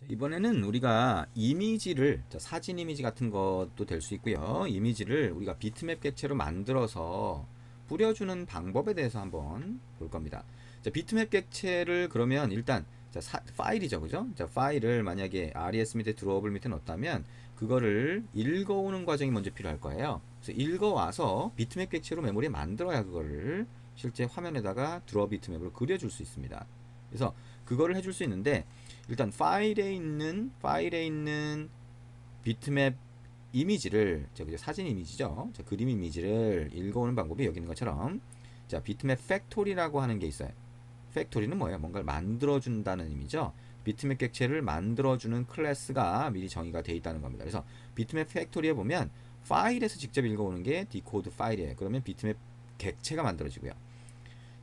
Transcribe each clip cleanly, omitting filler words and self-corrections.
이번에는 우리가 이미지를 사진 이미지 같은 것도 될 수 있고요. 이미지를 우리가 비트맵 객체로 만들어서 뿌려주는 방법에 대해서 한번 볼 겁니다. 비트맵 객체를 그러면 일단 파일이죠, 그죠? 파일을 만약에 res 밑에 드로어블 밑에 넣었다면 그거를 읽어오는 과정이 먼저 필요할 거예요. 그래서 읽어와서 비트맵 객체로 메모리에 만들어야 그거를 실제 화면에다가 드로어 비트맵으로 그려줄 수 있습니다. 그래서 그거를 해줄 수 있는데 일단 파일에 있는 비트맵 이미지를 사진 이미지죠. 그림 이미지를 읽어오는 방법이 여기 있는 것처럼 비트맵 팩토리라고 하는 게 있어요. 팩토리는 뭐예요? 뭔가를 만들어준다는 의미죠. 비트맵 객체를 만들어주는 클래스가 미리 정의가 되어 있다는 겁니다. 그래서 비트맵 팩토리에 보면 파일에서 직접 읽어오는 게 디코드 파일이에요. 그러면 비트맵 객체가 만들어지고요.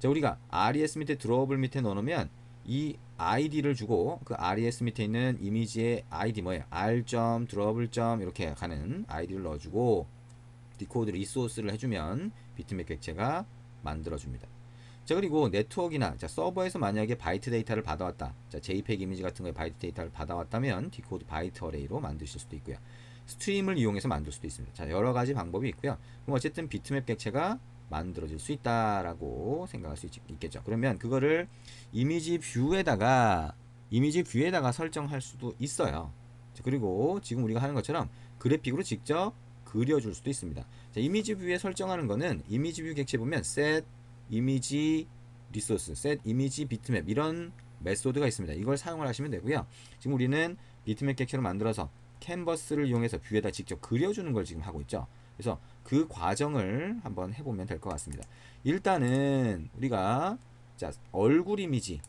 우리가 res 밑에 드로어블 밑에 넣어놓으면 이 id를 주고 그 res 밑에 있는 이미지의 id 뭐예요? r. 드로어블. 이렇게 가는 id를 넣어주고 디코드 리소스를 해주면 비트맵 객체가 만들어줍니다. 그리고 네트워크나 서버에서 만약에 바이트 데이터를 받아왔다. JPEG 이미지 같은 거에 바이트 데이터를 받아왔다면 디코드 바이트 어레이로 만드실 수도 있고요. 스트림을 이용해서 만들 수도 있습니다. 여러 가지 방법이 있고요. 그럼 어쨌든 비트맵 객체가 만들어질 수 있다라고 생각할 수 있겠죠. 그러면 그거를 이미지 뷰에다가 설정할 수도 있어요. 그리고 지금 우리가 하는 것처럼 그래픽으로 직접 그려줄 수도 있습니다. 이미지 뷰에 설정하는 거는 이미지 뷰 객체 보면 set 이미지 리소스, set 이미지 비트맵 이런 메소드가 있습니다. 이걸 사용을 하시면 되고요. 지금 우리는 비트맵 객체로 만들어서 캔버스를 이용해서 뷰에다 직접 그려주는 걸 지금 하고 있죠. 그래서 그 과정을 한번 해보면 될 것 같습니다. 일단은 우리가 얼굴 이미지,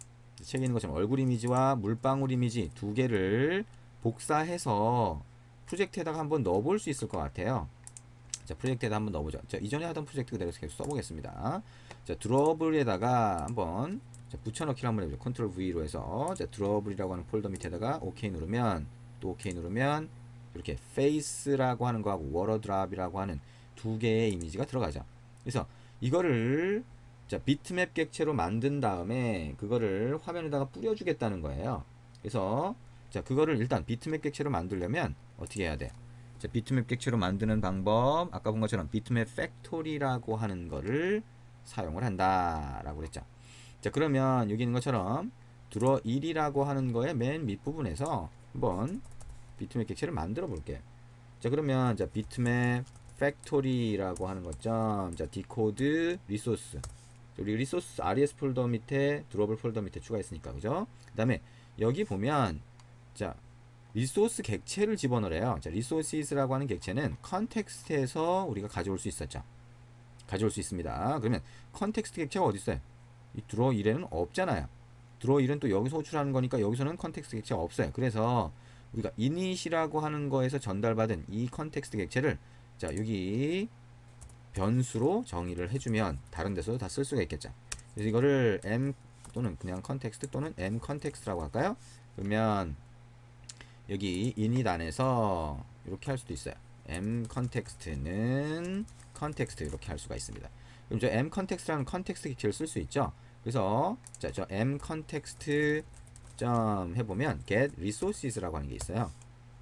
책에 있는 것처럼 얼굴 이미지와 물방울 이미지 두 개를 복사해서 프로젝트에다가 한번 넣어볼 수 있을 것 같아요. 프로젝트에다 한번 넣어보죠. 이전에 하던 프로젝트 그대로 계속 써보겠습니다. 드로어블에다가 한번 붙여넣기를 한번 해보죠. 컨트롤 V로 해서 드로어블이라고 하는 폴더 밑에다가 OK 누르면 또 OK 누르면 이렇게 페이스라고 하는 거하고 워터드랍이라고 하는 두 개의 이미지가 들어가죠. 그래서 이거를 비트맵 객체로 만든 다음에 그거를 화면에다가 뿌려주겠다는 거예요. 그래서 그거를 일단 비트맵 객체로 만들려면 어떻게 해야 돼? 비트맵 객체로 만드는 방법, 아까 본 것처럼 비트맵 팩토리라고 하는 거를 사용을 한다라고 그랬죠. 그러면 여기 있는 것처럼 드러 1이라고 하는 거의 맨 밑부분에서 한번 비트맵 객체를 만들어 볼게요. 그러면 비트맵 팩토리라고 하는 것점 디코드 리소스, 우리 리소스 res 폴더 밑에 드로블 폴더 밑에 추가했으니까, 그죠? 그 다음에 여기 보면 리소스 객체를 집어넣으래요. 리소시스라고 하는 객체는 컨텍스트에서 우리가 가져올 수 있었죠. 가져올 수 있습니다. 그러면 컨텍스트 객체가 어디 있어요? 이 드로어 1에는 없잖아요. 드로어 1은 또 여기서 호출하는 거니까 여기서는 컨텍스트 객체가 없어요. 그래서 우리가 init이라고 하는 거에서 전달받은 이 컨텍스트 객체를 여기 변수로 정의를 해주면 다른 데서도 다 쓸 수가 있겠죠. 그래서 이거를 m 또는 그냥 컨텍스트 또는 m 컨텍스트라고 할까요? 그러면 여기 init 안에서 이렇게 할 수도 있어요. m 컨텍스트는 컨텍스트 이렇게 할 수가 있습니다. 그럼 저 m 컨텍스트라는 컨텍스트 객체를 쓸 수 있죠. 그래서 저 m 컨텍스트 점 해보면 get resources라고 하는 게 있어요.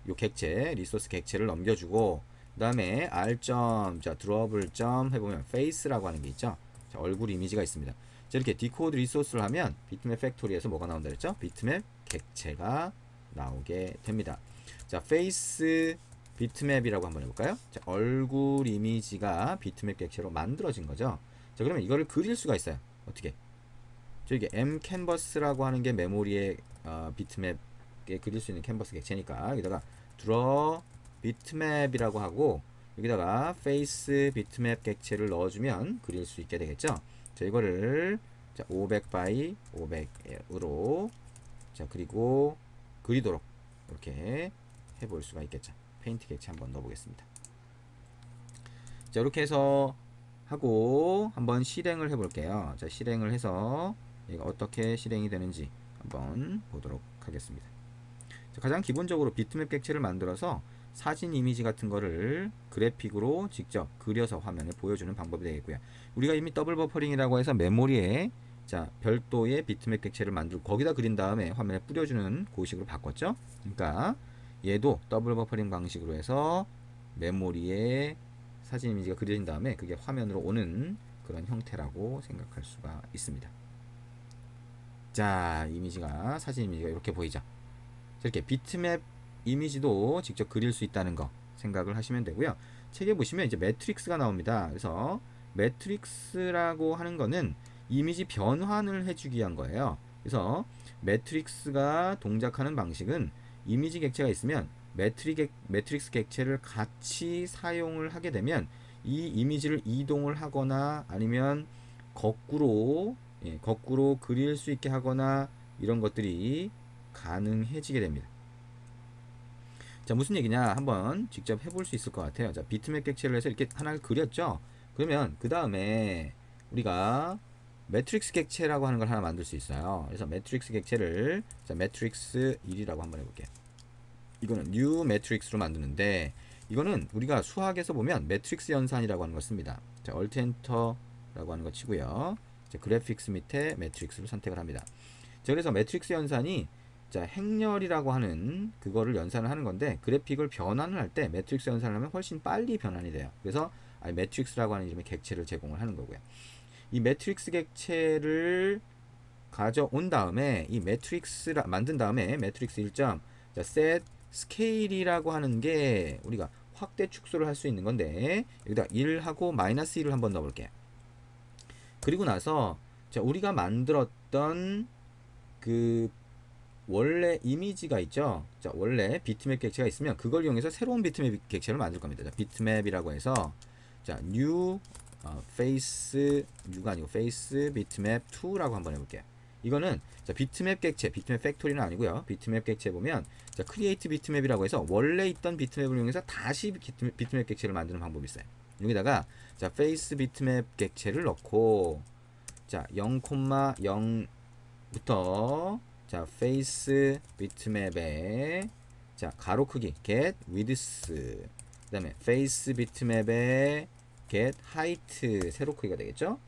요 객체 리소스 객체를 넘겨주고 그 다음에 r 점 드로어블 점 해보면 face라고 하는 게 있죠. 얼굴 이미지가 있습니다. 이렇게 디코드 리소스를 하면 비트맵 팩토리에서 뭐가 나온다 그랬죠? 비트맵 객체가 나오게 됩니다. 페이스 비트맵이라고 한번 해볼까요? 얼굴 이미지가 비트맵 객체로 만들어진 거죠. 그러면 이거를 그릴 수가 있어요. 어떻게? 이게 m 캔버스라고 하는 게 메모리에 비트맵에 그릴 수 있는 캔버스 객체니까 여기다가 draw 비트맵이라고 하고 여기다가 face 비트맵 객체를 넣어주면 그릴 수 있게 되겠죠. 이거를 500 by 500으로 그리고 그리도록 이렇게 해볼 수가 있겠죠. 페인트 객체 한번 넣어보겠습니다. 이렇게 해서 하고 한번 실행을 해볼게요. 실행을 해서 얘가 어떻게 실행이 되는지 한번 보도록 하겠습니다. 가장 기본적으로 비트맵 객체를 만들어서 사진 이미지 같은 거를 그래픽으로 직접 그려서 화면에 보여주는 방법이 되겠고요. 우리가 이미 더블 버퍼링이라고 해서 메모리에 자, 별도의 비트맵 객체를 만들고 거기다 그린 다음에 화면에 뿌려주는 그 식으로 바꿨죠. 그러니까 얘도 더블 버퍼링 방식으로 해서 메모리에 사진 이미지가 그려진 다음에 그게 화면으로 오는 그런 형태라고 생각할 수가 있습니다. 자, 이미지가 사진 이미지가 이렇게 보이죠. 이렇게 비트맵 이미지도 직접 그릴 수 있다는 거 생각을 하시면 되고요. 책에 보시면 이제 매트릭스가 나옵니다. 그래서 매트릭스라고 하는 거는 이미지 변환을 해주기 위한 거예요. 그래서 매트릭스가 동작하는 방식은 이미지 객체가 있으면 매트릭스 객체를 같이 사용을 하게 되면 이 이미지를 이동을 하거나 아니면 거꾸로 거꾸로 그릴 수 있게 하거나 이런 것들이 가능해지게 됩니다. 자, 무슨 얘기냐 한번 직접 해볼 수 있을 것 같아요. 자, 비트맵 객체를 해서 이렇게 하나를 그렸죠. 그러면 그 다음에 우리가 매트릭스 객체라고 하는 걸 하나 만들 수 있어요. 그래서 매트릭스 객체를 자, 매트릭스 1이라고 한번 해볼게요. 이거는 new 매트릭스로 만드는데 이거는 우리가 수학에서 보면 매트릭스 연산이라고 하는 걸 씁니다. 자, Alt Enter라고 하는 거 치고요. 자, 그래픽스 밑에 매트릭스를 선택을 합니다. 자, 그래서 매트릭스 연산이 자, 행렬이라고 하는 그거를 연산을 하는 건데 그래픽을 변환을 할 때 매트릭스 연산을 하면 훨씬 빨리 변환이 돼요. 그래서 매트릭스라고 하는 이름의 객체를 제공을 하는 거고요. 이 매트릭스 객체를 가져온 다음에 이 매트릭스를 만든 다음에 매트릭스 1점 자, set scale이라고 하는 게 우리가 확대 축소를 할 수 있는 건데 여기다 1하고 마이너스 1을 한번 넣어볼게요. 그리고 나서 자, 우리가 만들었던 그 원래 이미지가 있죠. 자, 원래 비트맵 객체가 있으면 그걸 이용해서 새로운 비트맵 객체를 만들 겁니다. 자, 비트맵이라고 해서 자, new face new가 아니고 face bitmap 2라고 한번 해볼게요. 이거는 자, 비트맵 객체, 비트맵 팩토리는 아니고요. 비트맵 객체 보면 자, create bitmap이라고 해서 원래 있던 비트맵을 이용해서 다시 비트맵 객체를 만드는 방법이 있어요. 여기다가 자, face bitmap 객체를 넣고 자, 0,0부터 자, face bitmap에 자, 가로 크기 get width 그 다음에 face bitmap에 get height 세로 크기가 되겠죠.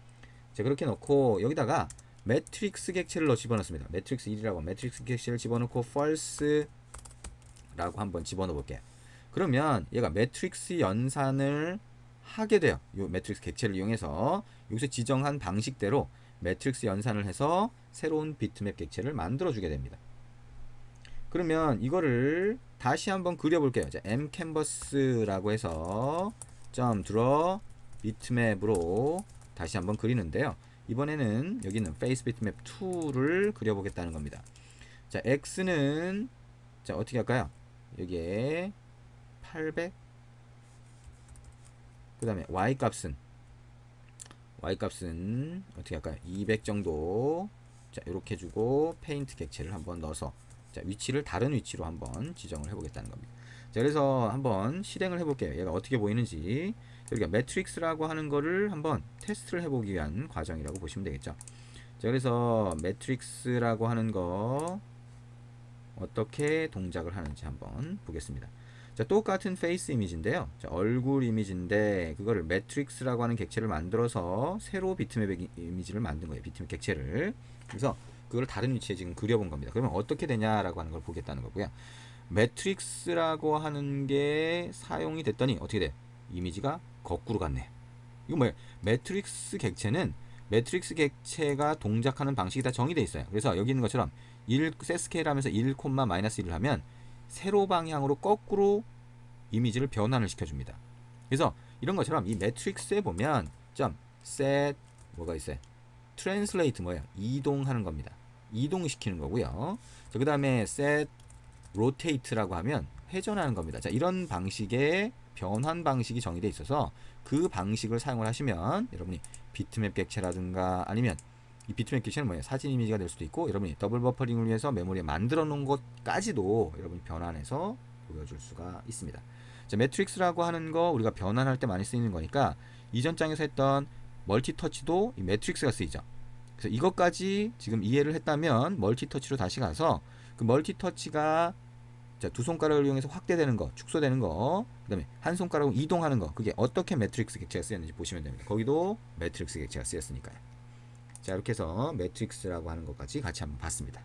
자, 그렇게 넣고 여기다가 매트릭스 객체를 집어넣습니다. 매트릭스 1이라고 매트릭스 객체를 집어넣고 false 라고 한번 집어넣어 볼게요. 그러면 얘가 매트릭스 연산을 하게 돼요. 이 매트릭스 객체를 이용해서 여기서 지정한 방식대로 매트릭스 연산을 해서 새로운 비트맵 객체를 만들어 주게 됩니다. 그러면 이거를 다시 한번 그려볼게요. 자, mcanvas라고 해서 .draw bitmap으로 다시 한번 그리는데요. 이번에는 여기는 face bitmap 2를 그려보겠다는 겁니다. 자, x는 자, 어떻게 할까요? 여기에 800 그 다음에 y값은 어떻게 할까요? 200 정도 자, 이렇게 주고 페인트 객체를 한번 넣어서 자, 위치를 다른 위치로 한번 지정을 해보겠다는 겁니다. 자, 그래서 한번 실행을 해볼게요. 얘가 어떻게 보이는지. 여기가 매트릭스라고 하는 거를 한번 테스트를 해보기 위한 과정이라고 보시면 되겠죠. 자, 그래서 매트릭스라고 하는 거 어떻게 동작을 하는지 한번 보겠습니다. 자, 똑같은 페이스 이미지인데요. 자, 얼굴 이미지인데 그거를 매트릭스라고 하는 객체를 만들어서 새로 비트맵 이미지를 만든 거예요. 비트맵 객체를. 그래서 그걸 다른 위치에 지금 그려본 겁니다. 그러면 어떻게 되냐라고 하는 걸 보겠다는 거고요. 매트릭스라고 하는 게 사용이 됐더니 어떻게 돼? 이미지가 거꾸로 갔네. 이거 뭐예요? 매트릭스 객체는 매트릭스 객체가 동작하는 방식이 다 정의되어 있어요. 그래서 여기 있는 것처럼 1, set scale 하면서 1, 마이너스 1을 하면 세로 방향으로 거꾸로 이미지를 변환을 시켜줍니다. 그래서 이런 것처럼 이 매트릭스에 보면 set 뭐가 있어요? translate 뭐예요? 이동하는 겁니다. 이동시키는 거고요. 그 다음에 set rotate라고 하면 회전하는 겁니다. 자, 이런 방식의 변환 방식이 정의되어 있어서 그 방식을 사용을 하시면 여러분이 비트맵 객체라든가 아니면 이 비트맵 객체는 뭐예요? 사진 이미지가 될 수도 있고 여러분이 더블 버퍼링을 위해서 메모리에 만들어 놓은 것까지도 여러분이 변환해서 보여줄 수가 있습니다. 자, 매트릭스라고 하는 거 우리가 변환할 때 많이 쓰이는 거니까 이전 장에서 했던 멀티터치도 이 매트릭스가 쓰이죠. 그래서 이것까지 지금 이해를 했다면 멀티터치로 다시 가서 그 멀티터치가 자, 두 손가락을 이용해서 확대되는 거, 축소되는 거, 그 다음에 한 손가락으로 이동하는 거, 그게 어떻게 매트릭스 객체가 쓰였는지 보시면 됩니다. 거기도 매트릭스 객체가 쓰였으니까요. 자, 이렇게 해서 매트릭스라고 하는 것까지 같이 한번 봤습니다.